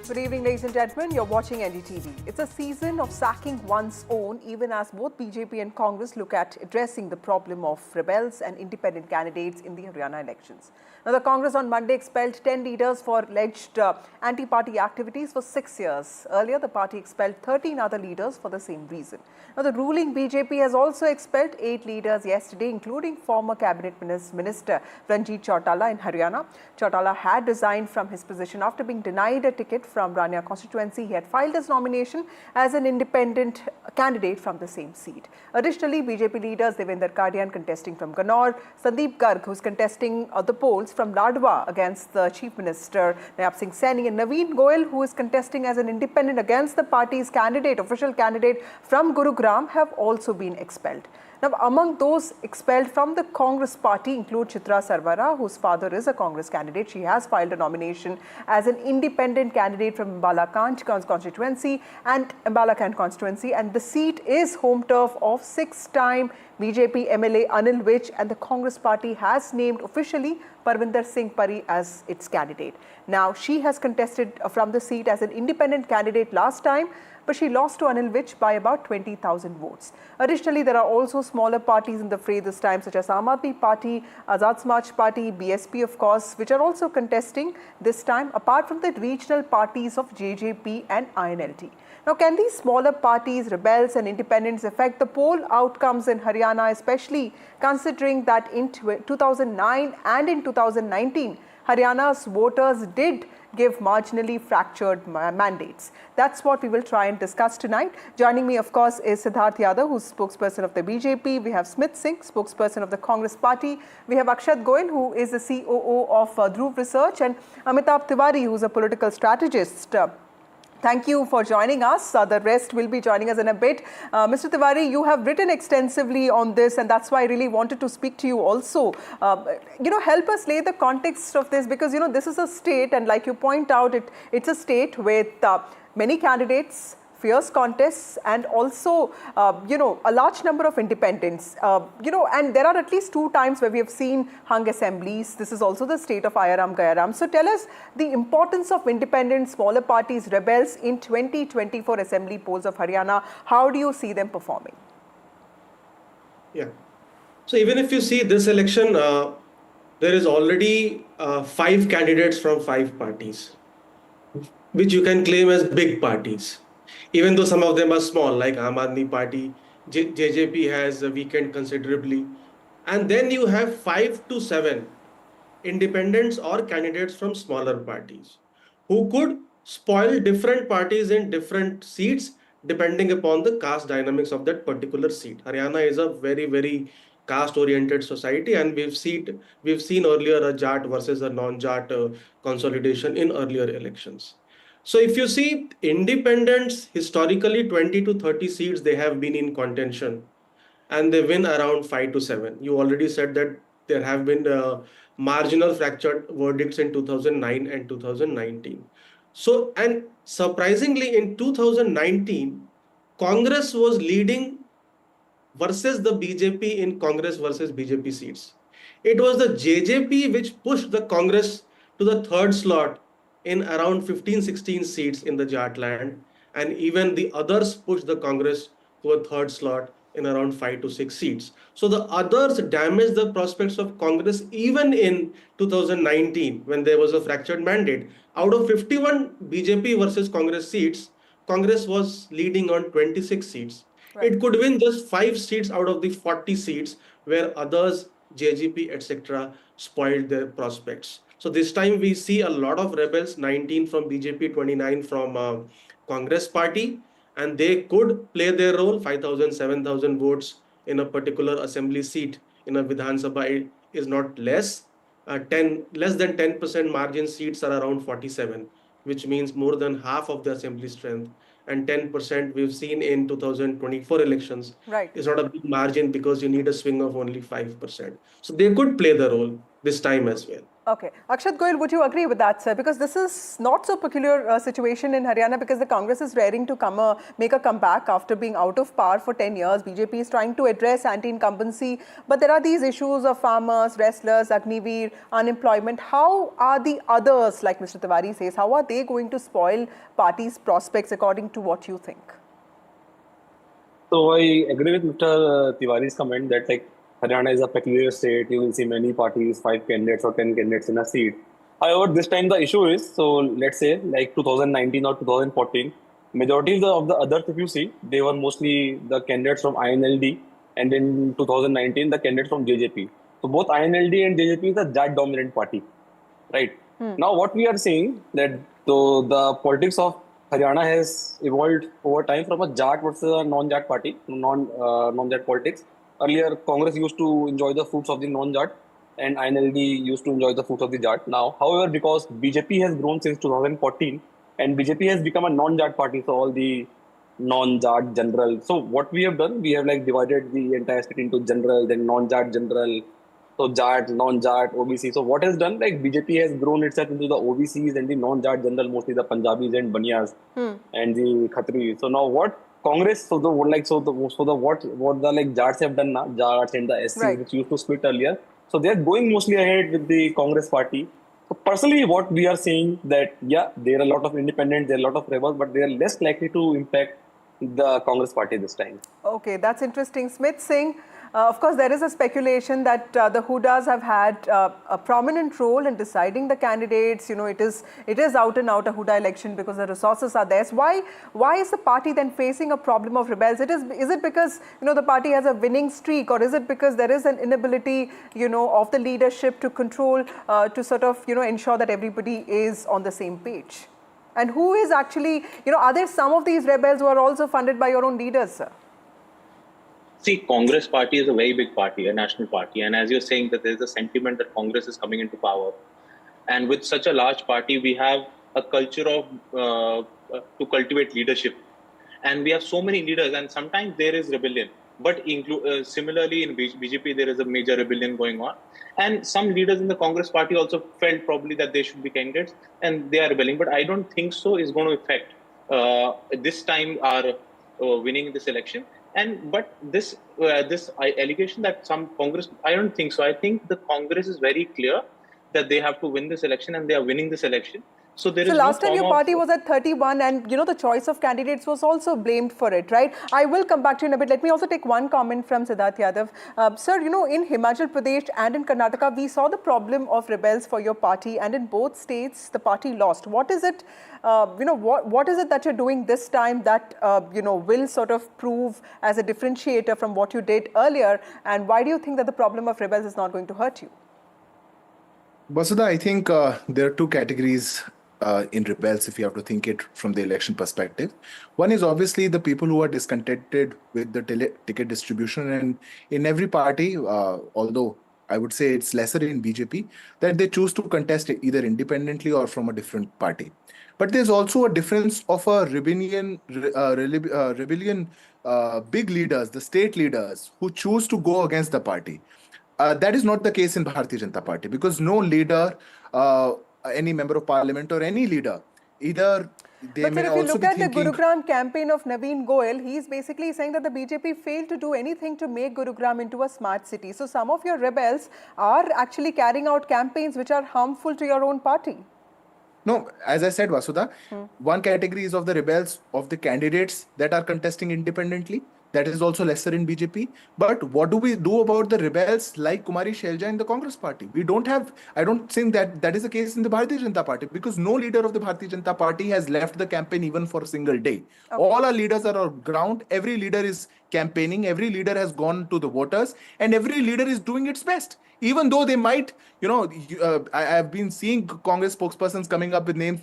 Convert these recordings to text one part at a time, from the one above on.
Good evening, ladies and gentlemen. You're watching NDTV. It's a season of sacking one's own, even as both BJP and Congress look at addressing the problem of rebels and independent candidates in the Haryana elections. Now, the Congress on Monday expelled 10 leaders for alleged anti-party activities for 6 years. Earlier, the party expelled 13 other leaders for the same reason. Now, the ruling BJP has also expelled 8 leaders yesterday, including former Cabinet Minister Ranjit Chautala in Haryana. Chautala had resigned from his position after being denied a ticket from Rania constituency. He had filed his nomination as an independent candidate from the same seat. Additionally, BJP leaders Devendra Kadian contesting from Ganor, Sandeep Garg, who is contesting the polls from Ladwa against the Chief Minister Nayab Singh Saini, and Naveen Goyal, who is contesting as an independent against the party's official candidate from Gurugram, have also been expelled. Now, among those expelled from the Congress party include Chitra Sarwara, whose father is a Congress candidate. She has filed a nomination as an independent candidate from Ambala constituency, and the seat is home turf of 6-time BJP MLA Anil Vij, and the Congress party has named officially Parvinder Singh Pari as its candidate. Now, she has contested from the seat as an independent candidate last time, but she lost to Anil Vij by about 20,000 votes. Additionally, there are also smaller parties in the fray this time, such as Aam Aadmi Party, Azad Samaj Party, BSP of course, which are also contesting this time, apart from the regional parties of JJP and INLT. Now, can these smaller parties, rebels and independents affect the poll outcomes in Haryana, especially considering that in 2009 and in 2019, Haryana's voters did give marginally fractured mandates? That's what we will try and discuss tonight. Joining me, of course, is Siddharth Yadav, who's spokesperson of the BJP. We have Smith Singh, spokesperson of the Congress party. We have Akshat Goyal, who is the COO of Dhruv Research, and Amitabh Tiwari, who's a political strategist. Thank you for joining us. The rest will be joining us in a bit. Mr. Tiwari, you have written extensively on this, and that's why I really wanted to speak to you also. Help us lay the context of this, because, this is a state, and like you point out, it's a state with many candidates, fierce contests, and also, a large number of independents. And there are at least 2 times where we have seen hung assemblies. This is also the state of Ayaram Gayaram. So tell us the importance of independent, smaller parties, rebels in 2024 assembly polls of Haryana. How do you see them performing? Yeah. So even if you see this election, there is already 5 candidates from 5 parties, which you can claim as big parties. Even though some of them are small, like Aam Aadmi Party, JJP has weakened considerably. And then you have 5 to 7 independents or candidates from smaller parties who could spoil different parties in different seats depending upon the caste dynamics of that particular seat. Haryana is a very, very caste-oriented society, and we've seen earlier a Jat versus a non-Jat consolidation in earlier elections. So if you see independents, historically 20 to 30 seats, they have been in contention and they win around 5 to 7. You already said that there have been marginal fractured verdicts in 2009 and 2019. So, and surprisingly in 2019, Congress was leading versus the BJP in Congress versus BJP seats. It was the JJP which pushed the Congress to the 3rd slot in around 15-16 seats in the Jatland, and even the others pushed the Congress to a 3rd slot in around 5 to 6 seats. So the others damaged the prospects of Congress even in 2019 when there was a fractured mandate. Out of 51 BJP versus Congress seats, Congress was leading on 26 seats. Right. It could win just 5 seats out of the 40 seats where others, JGP, etc., spoiled their prospects. So this time we see a lot of rebels, 19 from BJP, 29 from Congress party, and they could play their role. 5,000, 7,000 votes in a particular assembly seat in a Vidhan Sabha is not less. Less than 10% margin seats are around 47, which means more than half of the assembly strength. And 10% we've seen in 2024 elections. Right. It's not a big margin because you need a swing of only 5%. So they could play the role this time as well. Okay. Akshat Goyal, would you agree with that, sir? Because this is not so peculiar situation in Haryana because the Congress is raring to make a comeback after being out of power for 10 years. BJP is trying to address anti-incumbency, but there are these issues of farmers, wrestlers, Agniveer, unemployment. How are the others, like Mr. Tiwari says, how are they going to spoil party's prospects according to what you think? So I agree with Mr. Tiwari's comment that like Haryana is a peculiar state. You will see many parties, 5 candidates or 10 candidates in a seat. However, this time the issue is, so let's say like 2019 or 2014, majority of the others, if you see, they were mostly the candidates from INLD, and in 2019 the candidates from JJP. So both INLD and JJP is a Jat dominant party, right? Now what we are seeing that the politics of Haryana has evolved over time from a Jat versus a non-Jat party, non-Jat politics. Earlier, Congress used to enjoy the fruits of the non-Jat, and INLD used to enjoy the fruits of the Jat. Now, however, because BJP has grown since 2014, and BJP has become a non-Jat party, so all the non-Jat general. So what we have done, we have like divided the entire state into general, then non-Jat general, so Jat, non-Jat, OBC. So what has done, like BJP has grown itself into the OBCs and the non-Jat general, mostly the Punjabis and Baniyas and the Khatris. So now what Congress, what the like Jats have done now, Jats and the SCs, Right. which used to split earlier. So they are going mostly ahead with the Congress party. So personally, what we are saying that yeah, there are a lot of independents, there are a lot of rebels, but they are less likely to impact the Congress party this time. Okay, that's interesting. Smith Singh, of course, there is a speculation that the Hoodas have had a prominent role in deciding the candidates. You know, it is out and out a Hooda election because the resources are there. So why is the party then facing a problem of rebels? Is it because, you know, the party has a winning streak, or is it because there is an inability, you know, of the leadership to control, to sort of, you know, ensure that everybody is on the same page? And who is actually, you know, are there some of these rebels who are also funded by your own leaders, sir? See, Congress party is a very big party, a national party. And as you're saying that there's a sentiment that Congress is coming into power. And with such a large party, we have a culture of to cultivate leadership. And we have so many leaders, and sometimes there is rebellion. But similarly, in BJP, there is a major rebellion going on. And some leaders in the Congress party also felt probably that they should be candidates, and they are rebelling. But I don't think so is going to affect this time our winning this election. But this allegation that some Congress, I don't think so. I think the Congress is very clear that they have to win this election, and they are winning this election. So there is last no time your form party of, was at 31, and you know the choice of candidates was also blamed for it, right? I will come back to you in a bit. Let me also take one comment from Siddharth Yadav. Sir, you know, in Himachal Pradesh and in Karnataka, we saw the problem of rebels for your party, and in both states, the party lost. What is it, you know, what is it that you're doing this time that, you know, will sort of prove as a differentiator from what you did earlier? And why do you think that the problem of rebels is not going to hurt you? Vasudha, I think there are two categories in rebels, if you have to think it from the election perspective. One is obviously the people who are discontented with the ticket distribution, and in every party, although I would say it's lesser in BJP, that they choose to contest it either independently or from a different party. But there's also a difference of a rebellion, big leaders, the state leaders, who choose to go against the party. That is not the case in Bharatiya Janata Party, because no leader, any member of parliament or any leader, either they But may sir, if you also look be at the thinking... Gurugram campaign of Naveen Goyal, he's basically saying that the BJP failed to do anything to make Gurugram into a smart city. So some of your rebels are actually carrying out campaigns which are harmful to your own party. No, as I said, Vasudha, one category is of the rebels, of the candidates that are contesting independently. That is also lesser in BJP. But what do we do about the rebels like Kumari Shelja in the Congress party? We don't have, I don't think that is the case in the Bharatiya Janata Party, because no leader of the Bharatiya Janata Party has left the campaign even for a single day. Okay. All our leaders are on ground. Every leader is campaigning. Every leader has gone to the voters, and every leader is doing its best. Even though they might, you know, I have been seeing Congress spokespersons coming up with names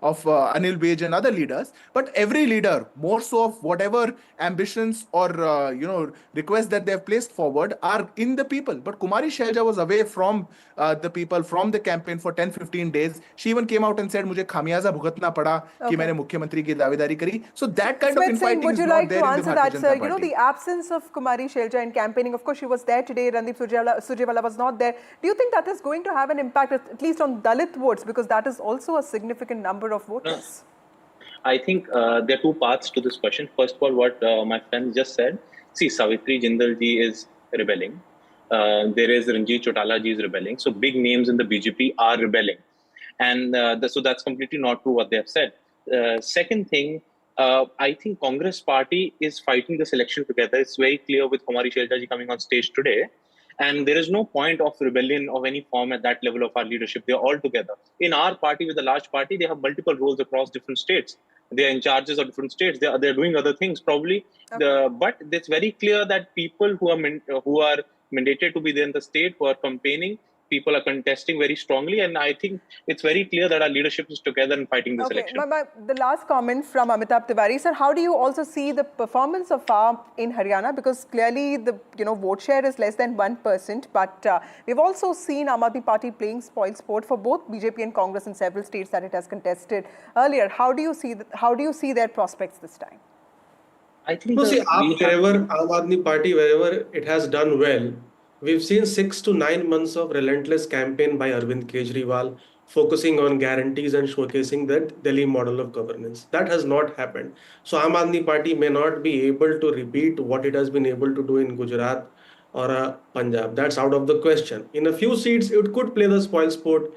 of Anil Bej and other leaders, but every leader, more so of whatever ambitions or, you know, requests that they have placed forward are in the people. But Kumari Shelja was away from the people, from the campaign for 10-15 days. She even came out and said, "Mujhe khamiyaza bhugatna pada ki maine mukhyamantri ki davedari kari." So that kind of infighting is not there in the Bharatiya Janata Party. You know, the absence of Kumari Shelja in campaigning? Of course, she was there today. Randeep Surjewala was not there. Do you think that is going to have an impact, at least on Dalit votes, because that is also a significant number of voters? I think there are two parts to this question. First of all, what my friend just said. See, Savitri Jindal ji is rebelling. There is Ranjit Chotala ji is rebelling. So big names in the BJP are rebelling. And so that's completely not true what they have said. Second thing, I think Congress party is fighting this election together. It's very clear with Kumari Shelja ji coming on stage today. And there is no point of rebellion of any form at that level of our leadership. They're all together. In our party, with a large party, they have multiple roles across different states. They're in charges of different states. They're doing other things probably. Okay. But it's very clear that people who are mandated to be there in the state, who are campaigning, people are contesting very strongly, and I think it's very clear that our leadership is together in fighting this election. The last comment from Amitabh Tiwari, sir, how do you also see the performance of AAP in Haryana? Because clearly the vote share is less than 1%, but we've also seen Aam Aadmi Party playing spoilsport for both BJP and Congress in several states that it has contested earlier. How do you see their prospects this time? I think wherever Aam Aadmi Party, wherever it has done well, we've seen 6 to 9 months of relentless campaign by Arvind Kejriwal, focusing on guarantees and showcasing that Delhi model of governance. That has not happened. So Aam Aadmi Party may not be able to repeat what it has been able to do in Gujarat or Punjab. That's out of the question. In a few seats, it could play the spoilsport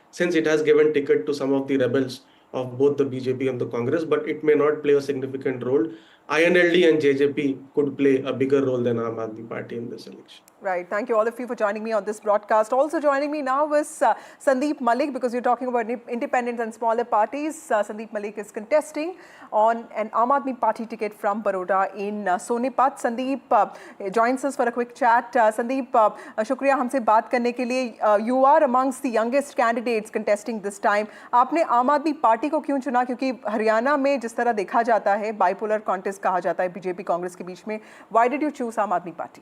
since it has given ticket to some of the rebels of both the BJP and the Congress, but it may not play a significant role. INLD and JJP could play a bigger role than Aam Aadmi Party in this election. Right. Thank you all of you for joining me on this broadcast. Also joining me now is Sandeep Malik, because you're talking about independent and smaller parties. Sandeep Malik is contesting on an Aam Aadmi Party ticket from Baroda in Sonipat. Sandeep joins us for a quick chat. Sandeep, shukriya हमसे बात करने के लिए. You are amongst the youngest candidates contesting this time. आपने आम आदमी party को क्यों चुना? क्योंकि हरियाणा में जिस तरह देखा जाता है, बाइपोलर कॉन्टेस्ट कहा जाता है बीजेपी कांग्रेस के बीच में. Why did you choose आम आदमी पार्टी?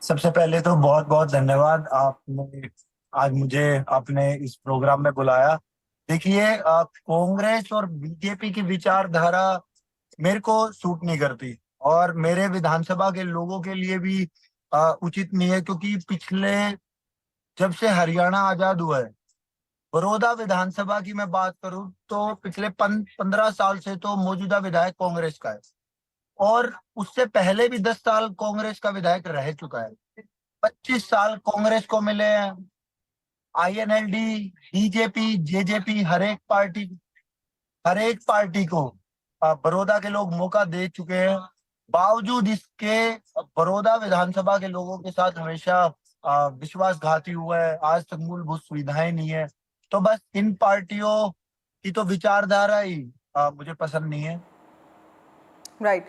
सबसे पहले तो बहुत बहुत धन्यवाद, आपने आज मुझे अपने इस प्रोग्राम में बुलाया. देखिए, कांग्रेस और बीजेपी की विचारधारा मेरे को सूट नहीं करती और मेरे विधानसभा के लोगों के लिए भी उचित नहीं है, क्योंकि पिछले जब से हरियाणा आजाद हुआ है, बड़ौदा विधानसभा की मैं बात करूं तो पिछले 15 साल से तो मौजूदा विधायक कांग्रेस का है और उससे पहले भी 10 साल कांग्रेस का विधायक रह चुका है. 25 साल कांग्रेस को मिले हैं. आईएनएलडी, बीजेपी, जेजेपी, हर एक पार्टी को बड़ौदा के लोग मौका दे चुके हैं. बावजूद इसके बड़ौदा विधानसभा के लोगों के साथ हमेशा विश्वासघाती हुआ है. आज तक मूलभूत सुविधाएं नहीं है. तो बस इन पार्टियों की तो विचारधारा ही मुझे पसंद नहीं है. राइट.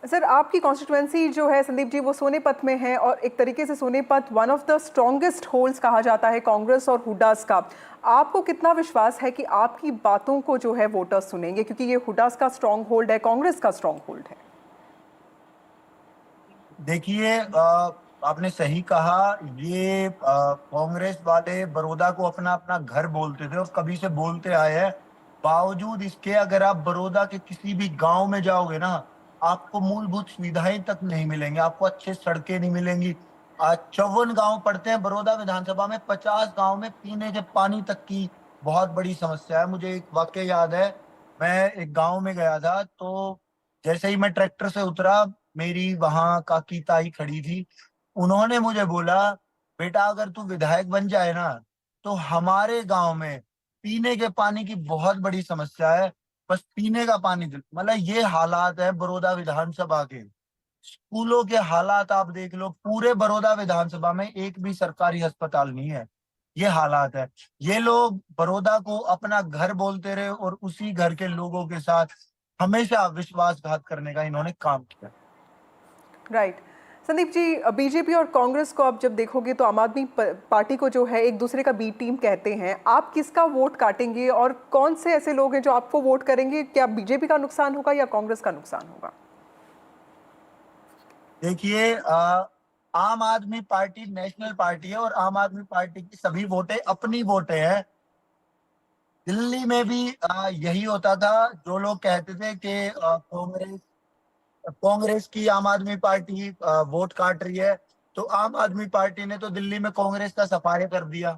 सर, आपकी कॉन्स्टिट्यूएंसी जो है संदीप जी, वो सोनीपत में है और एक तरीके से Sonipat one of the strongest holds कहा जाता है कांग्रेस और हुड्डास का. आपको कितना विश्वास है कि आपकी बातों को जो है वोटर्स सुनेंगे, क्योंकि ये हुड्डास का स्ट्रॉन्ग होल्ड है, कांग्रेस का स्ट्रॉन्ग होल्ड है? देखिए, आपने सही कहा. ये कांग्रेस वाले बड़ौदा को अपना अपना घर बोलते थे और कभी से बोलते आए हैं. बावजूद इसके अगर आप बड़ौदा के किसी भी गांव में जाओगे ना, आपको मूलभूत सुविधाएं तक नहीं मिलेंगी, आपको अच्छे सड़कें नहीं मिलेंगी. 54 गांव पड़ते हैं बड़ौदा विधानसभा में. 50 गांव में पीने के पानी तक की बहुत बड़ी समस्या है. मुझे एक वाक्य याद है, मैं एक गांव में गया था तो जैसे ही मैं ट्रैक्टर से उतरा, मेरी वहां काकी ताई खड़ी थी. उन्होंने मुझे बोला, बेटा अगर तू विधायक बन जाए ना तो हमारे गांव में पीने के पानी की बहुत बड़ी समस्या है, बस पीने का पानी. मतलब ये हालात है बड़ौदा विधानसभा के. स्कूलों के हालात आप देख लो, पूरे बड़ौदा विधानसभा में एक भी सरकारी अस्पताल नहीं है. ये हालात है. ये लोग बड़ौदा को अपना घर बोलते रहे और उसी घर के लोगों के साथ हमेशा विश्वासघात करने का इन्होंने काम किया. राइट. संदीप जी, बीजेपी और कांग्रेस को आप जब देखोगे तो आम आदमी पार्टी को जो है एक दूसरे का बी टीम कहते हैं. आप किसका वोट काटेंगे और कौन से ऐसे लोग हैं जो आपको वोट करेंगे? क्या बीजेपी का नुकसान होगा या कांग्रेस का नुकसान होगा? देखिए, आम आदमी पार्टी नेशनल पार्टी है और आम आदमी पार्टी की सभी वोटें अपनी वोटें हैं. दिल्ली में भी यही होता था. जो लोग कहते थे कि कांग्रेस कांग्रेस की आम आदमी पार्टी वोट काट रही है, तो आम आदमी पार्टी ने तो दिल्ली में कांग्रेस का सफाया कर दिया।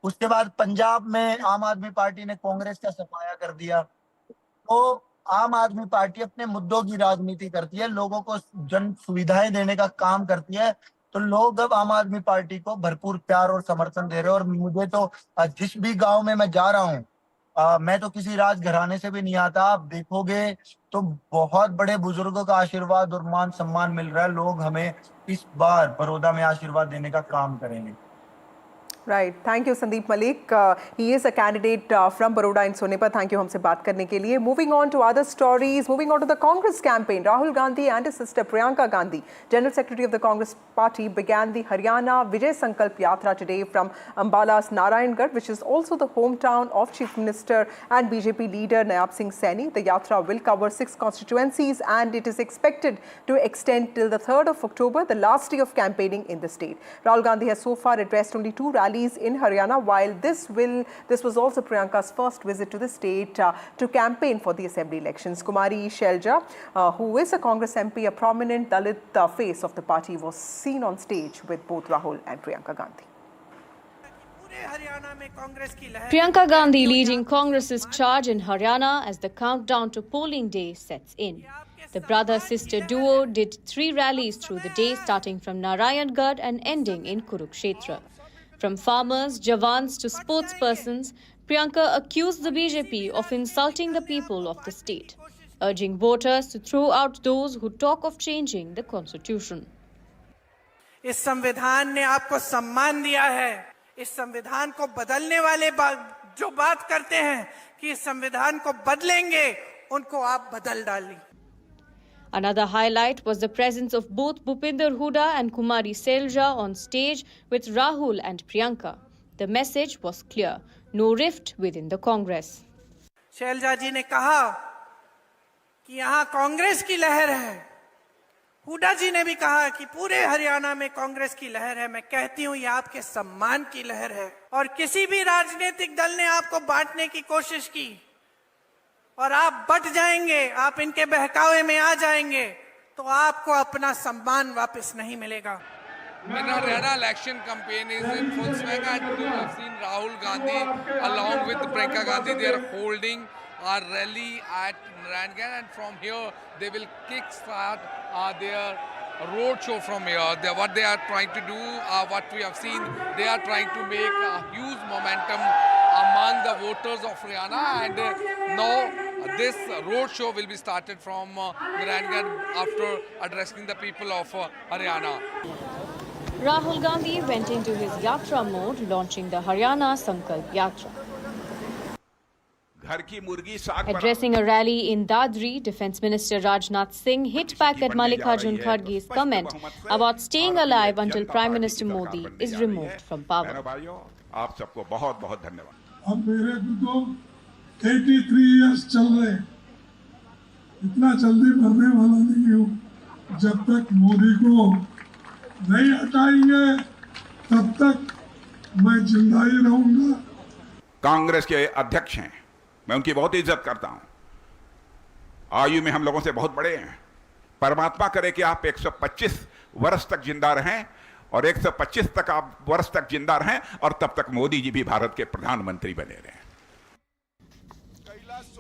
उसके बाद पंजाब में आम आदमी पार्टी ने कांग्रेस का सफाया कर दिया। तो आम आदमी पार्टी अपने मुद्दों की राजनीति करती है, लोगों को जन सुविधाएं देने का काम करती है। तो लोग अब आम आदमी पार्टी को भरपूर प्यार और समर्थन दे रहे हैं। और मुझे तो जिस भी गांव में मैं जा रहा हूँ, मैं तो किसी राजघराने से भी नहीं आता, आप देखोगे तो बहुत बड़े बुजुर्गों का आशीर्वाद और मान सम्मान मिल रहा है। लोग हमें इस बार बड़ौदा में आशीर्वाद देने का काम करेंगे। Right. Thank you, Sandeep Malik. He is a candidate from Baroda in Sonepat. Thank you हमसे बात करने के लिए. Moving on to other stories. Moving on to the Congress campaign. Rahul Gandhi and his sister Priyanka Gandhi, General Secretary of the Congress Party, began the Haryana Vijay Sankalp Yatra today from Ambala's Narayangarh, which is also the hometown of Chief Minister and BJP leader Nayab Singh Saini. The Yatra will cover 6 constituencies and it is expected to extend till the 3rd of October, the last day of campaigning in the state. Rahul Gandhi has so far addressed only 2 rallies in Haryana, while this was also Priyanka's first visit to the state to campaign for the assembly elections. Kumari Shelja, who is a Congress MP, a prominent Dalit face of the party, was seen on stage with both Rahul and Priyanka Gandhi. Priyanka Gandhi leading Congress's charge in Haryana as the countdown to polling day sets in. The brother-sister duo did 3 rallies through the day, starting from Narayangarh and ending in Kurukshetra. From farmers, jawans to sportspersons, Priyanka accused the BJP of insulting the people of the state, urging voters to throw out those who talk of changing the constitution. इस संविधान ने आपको सम्मान दिया है। इस संविधान को बदलने वाले जो बात करते हैं कि इस संविधान को बदलेंगे, उनको आप बदल डालिए। Another highlight was the presence of both Bhupinder Hooda and Kumari Selja on stage with Rahul and Priyanka. The message was clear: no rift within the Congress. Selja जी ने कहा कि यहाँ कांग्रेस की लहर है। हुडा जी ने भी कहा कि पूरे हरियाणा में कांग्रेस की लहर है। मैं कहती हूँ ये आपके सम्मान की लहर है। और किसी भी राजनीतिक दल ने आपको बांटने की कोशिश की और आप बट जाएंगे, आप इनके बहकावे में आ जाएंगे, तो आपको अपना सम्मान वापस नहीं मिलेगा। And Haryana election campaign is in full swing, and you have seen Rahul Gandhi along with Priyanka Gandhi. They are holding a rally at Narayangarh, and from here they will kick-start their road show from here. What they are trying to do, what we have seen, they are trying to make a huge momentum among the voters of Haryana, and now this road show will be started from Narayangarh after addressing the people of Haryana. Rahul Gandhi went into his Yatra mode, launching the Haryana Sankalp Yatra. Addressing a rally in Dadri, Defence Minister Rajnath Singh hit back at Mallikarjun Kharge's comment about staying alive until Prime Minister Modi is removed from power. आप सबको बहुत बहुत धन्यवाद। अब मेरे को तो 83 years चल रहे, इतना जल्दी मरने वाला नहीं हूँ। जब तक मोदी को नहीं हटाएंगे तब तक मैं जिंदा ही रहूंगा। कांग्रेस के अध्यक्ष हैं, मैं उनकी बहुत इज्जत करता हूं। आयु में हम लोगों से बहुत बड़े हैं। परमात्मा करे कि आप 125 वर्ष तक जिंदा रहें और 125 वर्ष तक जिंदा रहें और तब तक मोदी जी भी भारत के प्रधानमंत्री बने रहें।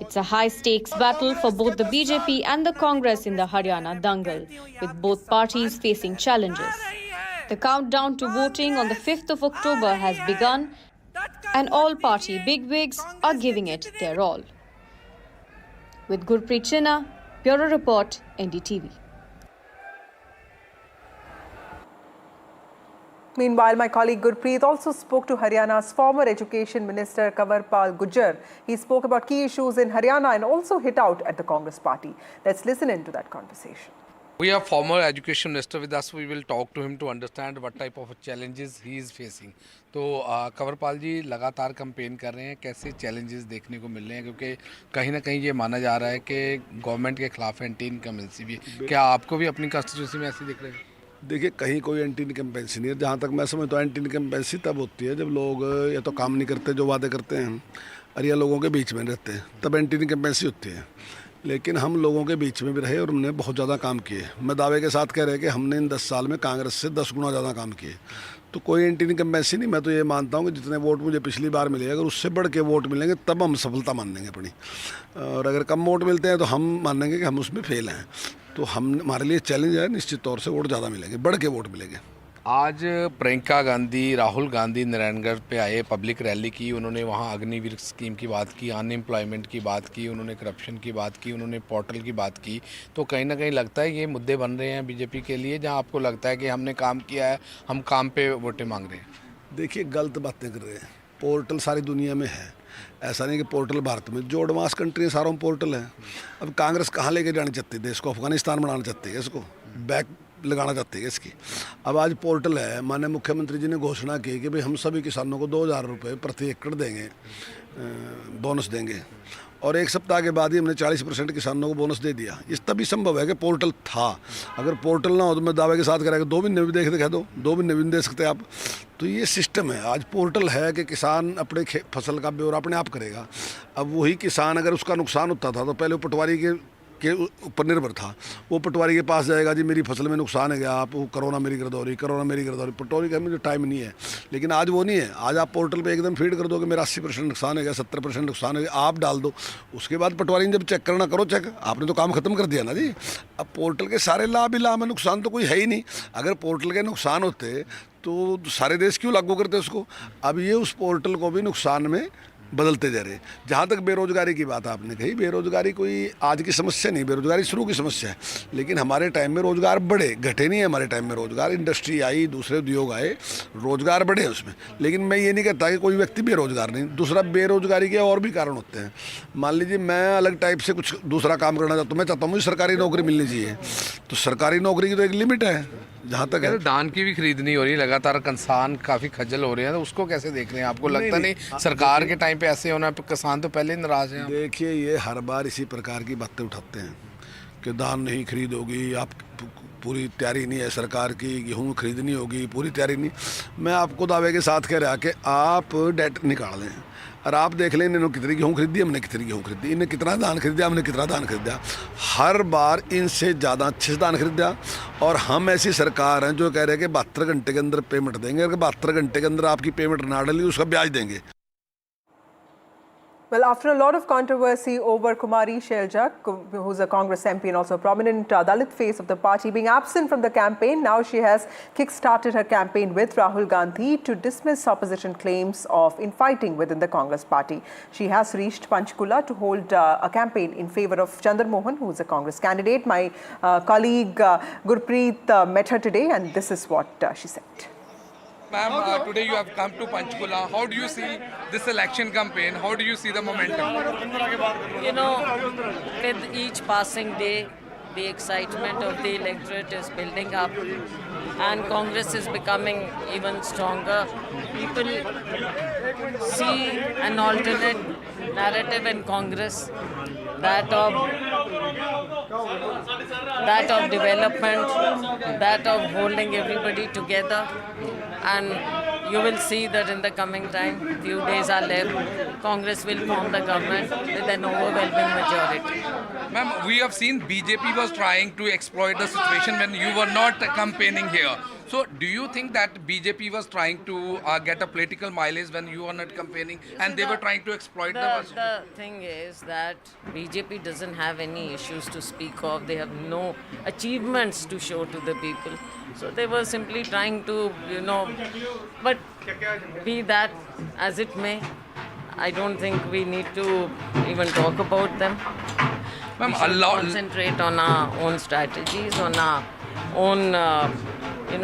It's a high-stakes battle for both the BJP and the Congress in the Haryana dangal, with both parties facing challenges. The countdown to voting on the 5th of October has begun, and all party bigwigs are giving it their all. With Gurpreet Chinna, Bureau Report, NDTV. Meanwhile, my colleague Gurpreet also spoke to Haryana's former Education Minister Kanwarpal Gujjar. He spoke about key issues in Haryana and also hit out at the Congress party. Let's listen into that conversation. We have former Education Minister with us. We will talk to him to understand what type of challenges he is facing. तो कंवरपाल जी लगातार campaign कर रहे हैं, कैसे challenges देखने को मिल रहे हैं, क्योंकि कहीं ना कहीं ये माना जा रहा है कि गवर्नमेंट के खिलाफ एंटी इनकम्बेंसी भी है। क्या आपको भी अपनी कंस्टिट्यूंसी में ऐसे दिख रहे हैं? देखिए, कहीं कोई एंटी इनकम्बेंसी नहीं है। जहाँ तक मैं समझता हूँ, एंटी इनकम्बेंसी तब होती है जब लोग या तो काम नहीं करते जो वादे करते हैं और या लोगों के बीच में रहते हैं, तब एंटी इनकम्बेंसी होती है। लेकिन हम लोगों के बीच में भी रहे और हमने बहुत ज़्यादा काम किए। मैं दावे के साथ कह रहे कि हमने इन 10 साल में कांग्रेस से 10 गुना ज़्यादा काम किए। तो कोई एंटी इनकम्बेंसी नहीं। मैं तो ये मानता हूँ कि जितने वोट मुझे पिछली बार मिले, अगर उससे बढ़ के वोट मिलेंगे तब हम सफलता मान लेंगे अपनी, और अगर कम वोट मिलते हैं तो हम मानेंगे कि हम उसमें फेल हैं। तो हमारे लिए चैलेंज है, निश्चित तौर से वोट ज़्यादा मिलेंगे, बढ़ के वोट मिलेंगे। आज प्रियंका गांधी, राहुल गांधी नारायणगढ़ पे आए, पब्लिक रैली की, उन्होंने वहाँ अग्निवीर स्कीम की बात की, अनएम्प्लॉयमेंट की बात की, उन्होंने करप्शन की बात की, उन्होंने पोर्टल की बात की। तो कहीं ना कहीं लगता है ये मुद्दे बन रहे हैं बीजेपी के लिए, जहाँ आपको लगता है कि हमने काम किया है, हम काम पे वोटें मांग रहे हैं। देखिए, गलत बातें कर रहे हैं। पोर्टल सारी दुनिया में है, ऐसा नहीं कि पोर्टल भारत में, जो एडवांस कंट्री है सारों में पोर्टल है। अब कांग्रेस कहाँ लेके जानी चाहती है देश को? अफगानिस्तान बनाना चाहती है इसको, बैक लगाना चाहती है इसकी। अब आज पोर्टल है, माननीय मुख्यमंत्री जी ने घोषणा की कि भाई हम सभी किसानों को 2000 रुपये प्रति एकड़ देंगे, बोनस देंगे, और एक सप्ताह के बाद ही हमने 40% किसानों को बोनस दे दिया। इस तभी संभव है कि पोर्टल था। अगर पोर्टल ना हो तो मैं दावे के साथ कह 2 महीने भी देख दिखा दो, 2 महीने भी दे सकते आप। तो ये सिस्टम है। आज पोर्टल है कि किसान अपने फसल का ब्यौरा अपने आप करेगा। अब वही किसान अगर उसका नुकसान होता था तो पहले वो पटवारी के ऊपर निर्भर था। वो पटवारी के पास जाएगा, जी मेरी फसल में नुकसान है गया, आप वो करो ना मेरी गिरदौरी, करो ना मेरी गिरदौरी। पटवारी का मुझे टाइम नहीं है। लेकिन आज वो नहीं है। आज आप पोर्टल पे एकदम फीड कर दो कि मेरा 80% नुकसान है गया, 70% नुकसान है गया, आप डाल दो। उसके बाद पटवारी ने जब चेक करना, करो चेक, आपने तो काम खत्म कर दिया ना जी। अब पोर्टल के सारे लाभ ही लाभ है, नुकसान तो कोई है ही नहीं। अगर पोर्टल के नुकसान होते तो सारे देश क्यों लागू करते उसको? अब ये उस पोर्टल को भी नुकसान में बदलते जा रहे। जहाँ तक बेरोजगारी की बात आपने कही, बेरोजगारी कोई आज की समस्या नहीं, बेरोजगारी शुरू की समस्या है। लेकिन हमारे टाइम में रोजगार बढ़े, घटे नहीं है। हमारे टाइम में रोजगार, इंडस्ट्री आई, दूसरे उद्योग आए, रोजगार बढ़े उसमें। लेकिन मैं ये नहीं कहता कि कोई व्यक्ति बेरोजगार नहीं। दूसरा, बेरोजगारी के और भी कारण होते हैं। मान लीजिए मैं अलग टाइप से कुछ दूसरा काम करना चाहता हूँ, मैं चाहता हूँ मुझे सरकारी नौकरी मिलनी चाहिए, तो सरकारी नौकरी की तो एक लिमिट है जहाँ तक है। धान की भी खरीद नहीं हो रही, लगातार किसान काफ़ी खज्जल हो रहे हैं, तो उसको कैसे देख रहे हैं? आपको लगता नहीं सरकार के टाइम पे ऐसे होना? किसान तो पहले ही नाराज हैं। देखिए, ये हर बार इसी प्रकार की बातें उठाते हैं कि धान नहीं खरीद होगी, आप पूरी तैयारी नहीं है सरकार की, गेहूँ खरीदनी होगी, पूरी तैयारी नहीं। मैं आपको दावे के साथ कह रहा कि आप डेट निकाल लें और आप देख लें इन्होंने कितनी गेहूँ खरीदी, हमने कितनी गेहूँ खरीदी, इन्हें कितना धान खरीदा, हमने कितना धान खरीदा। हर बार इनसे ज़्यादा अच्छे से धान खरीदा। और हम ऐसी सरकार हैं जो कह रहे हैं कि 72 घंटे के अंदर पेमेंट देंगे। अगर 72 घंटे के अंदर आपकी पेमेंट ना डली, उसका ब्याज देंगे। Well, after a lot of controversy over Kumari Shelja, who's a Congress MP and also a prominent Dalit face of the party, being absent from the campaign, now she has kick-started her campaign with Rahul Gandhi to dismiss opposition claims of infighting within the Congress party. She has reached Panchkula to hold a campaign in favor of Chandra Mohan, who is a Congress candidate. My colleague Gurpreet met her today, and this is what she said. Ma'am, today you have come to Panchkula. How do you see this election campaign? How do you see the momentum? You know, with each passing day, the excitement of the electorate is building up and Congress is becoming even stronger. People see an alternate narrative in Congress, that of development, that of holding everybody together. And you will see that in the coming time, few days are left, Congress will form the government with an overwhelming majority. Ma'am, we have seen BJP was trying to exploit the situation when you were not campaigning here. So do you think that BJP was trying to get a political mileage when you were not campaigning, and they were trying to exploit the situation? The thing is that BJP doesn't have any issues to speak of. They have no achievements to show to the people. So they were simply trying to, but be that as it may, I don't think we need to even talk about them. We should concentrate on our own strategies, on our own,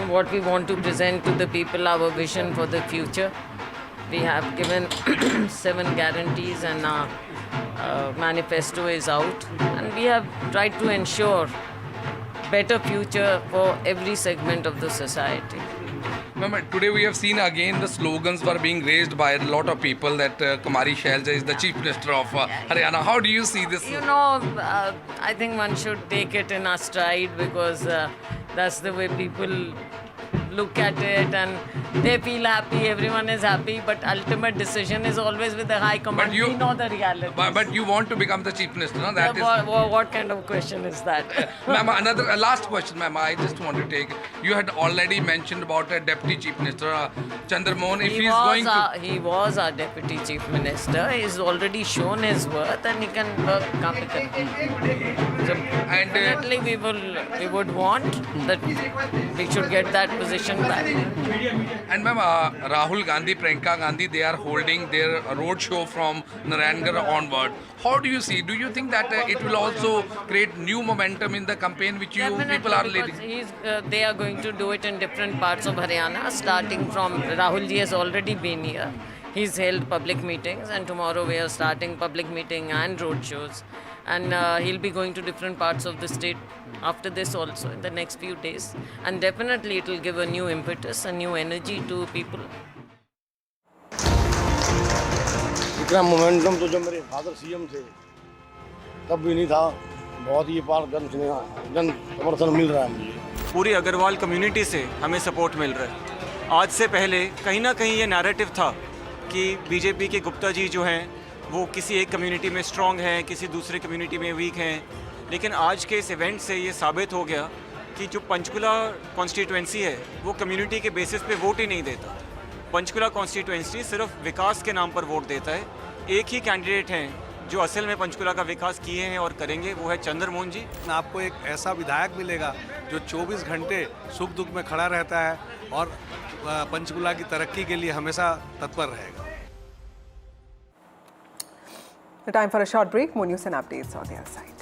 what we want to present to the people, our vision for the future. We have given 7 guarantees and our manifesto is out, and we have tried to ensure better future for every segment of the society. Ma'am, today we have seen again the slogans were being raised by a lot of people that Kumari Shelja is the Chief Minister of Haryana. How do you see this? I think one should take it in our stride because that's the way people look at it and they feel happy, everyone is happy, but ultimate decision is always with the high command. We know the reality. But you want to become the chief minister, no? That is. What kind of question is that? Ma'am, another last question, ma'am. I just want to take. You had already mentioned about a deputy chief minister, Chandramohan. If he is going to. He was our deputy chief minister. He's already shown his worth, and he can work competently. So definitely, we would want that we should get that position back. And ma'am, Rahul Gandhi, Priyanka Gandhi, they are holding their road show from Narayanagar onward. How do you see? Do you think that it will also create new momentum in the campaign which you people are leading? They are going to do it in different parts of Haryana, starting from Rahulji has already been here. He's held public meetings, and tomorrow we are starting public meeting and road shows. And he'll be going to different parts of the state after this also in the next few days. And definitely it will give a new impetus, a new energy to people. इतना momentum तो जब मेरे father CM थे तब भी नहीं था। बहुत ही पार जन समर्थन मिल रहा है मुझे। पूरी अग्रवाल कम्युनिटी से हमें सपोर्ट मिल रहा है। आज से पहले कहीं ना कहीं ये नैरेटिव था कि बीजेपी के गुप्ता जी जो हैं वो किसी एक कम्युनिटी में स्ट्रॉन्ग हैं, किसी दूसरे कम्युनिटी में वीक हैं। लेकिन आज के इस इवेंट से ये साबित हो गया कि जो पंचकुला कॉन्स्टिट्यूएंसी है वो कम्युनिटी के बेसिस पे वोट ही नहीं देता। पंचकुला कॉन्स्टिट्यूएंसी सिर्फ विकास के नाम पर वोट देता है। एक ही कैंडिडेट हैं जो असल में पंचकुला का विकास किए हैं और करेंगे, वो है चंद्रमोहन जी। आपको एक ऐसा विधायक मिलेगा जो 24 घंटे सुख दुख में खड़ा रहता है और पंचकुला की तरक्की के लिए हमेशा तत्पर रहेगा। The time for a short break. More news and updates on the other side.